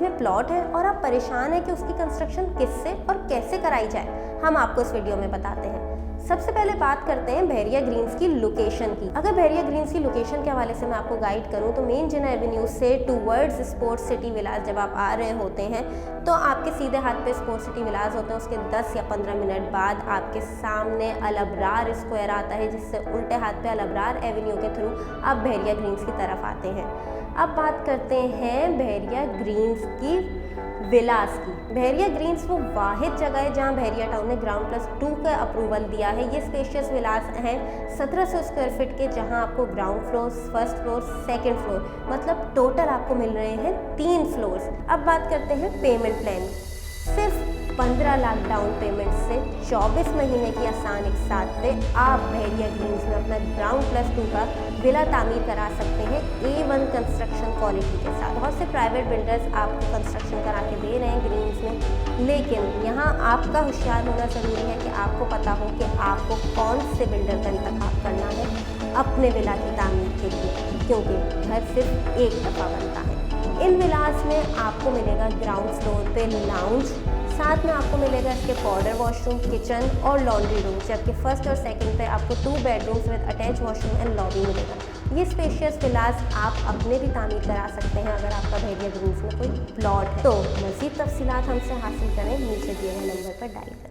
Green's में plot है और आप परेशान हैं कि उसकी कंस्ट्रक्शन किससे और कैसे कराई जाए, हम आपको इस वीडियो में बताते हैं। सबसे पहले बात करते हैं बहरिया ग्रीन्स की लोकेशन की। अगर बहरिया ग्रीन्स की लोकेशन के हवाले से मैं आपको गाइड करूं तो मेन जिना एवेन्यू से टूवर्ड्स स्पोर्ट्स सिटी विलास जब आप आ रहे होते हैं तो आपके सीधे हाथ पे स्पोर्ट्स सिटी विलास होते हैं। उसके 10 या 15 मिनट बाद आपके सामने अल अबरार स्क्वायर आता है, जिससे उल्टे हाथ पे अल अबरार एवेन्यू के थ्रू आप बहरिया ग्रीन्स की तरफ आते हैं। अब बात करते हैं बहरिया ग्रीन्स की विलास की। बहरिया ग्रीन्स वो वाहिद जगह है जहां बहरिया टाउन ने ग्राउंड+2 का अप्रूवल दिया है। ये स्पेशियस विलास हैं 1700 स्क्वायर फीट के, जहां आपको ground floor, first floor, second floor, मतलब टोटल आपको मिल रहे हैं 3 फ्लोर्स। अब बात करते हैं पेमेंट प्लान। सिर्फ 15 लाख डाउन पेमेंट से 24 महीने की आसान एक साथ पे आप बहरिया ग्रीन्स में अपना ग्राउंड+2 का विला तामीर करा सकते हैं A1 कंस्ट्रक्शन क्वालिटी के साथ। बहुत से प्राइवेट बिल्डर्स आपको कंस्ट्रक्शन करा के दे रहे हैं ग्रीन्स में, लेकिन यहाँ आपका होशियार होना ज़रूरी है कि आपको पता हो कि आपको कौन से बिल्डर का इंतखाब करना है अपने विला की तामीर के लिए, क्योंकि घर सिर्फ एक दफ़ा बनता है। इन विलास में आपको मिलेगा ग्राउंड फ्लोर पे लाउंज, साथ में आपको मिलेगा इसके पाउडर वॉशरूम, किचन और लॉन्ड्री रूम, जबकि फर्स्ट और सेकंड पे आपको 2 bedrooms with attach washroom and lobby मिलेगा। ये स्पेशियस विलास आप अपने भी तामीर करा सकते हैं अगर आपका बहरिया ग्रीन्स में कोई प्लॉट है। तो मज़ीद तफसीलात हमसे हासिल करें, नीचे दिए गए नंबर पर डायल करें।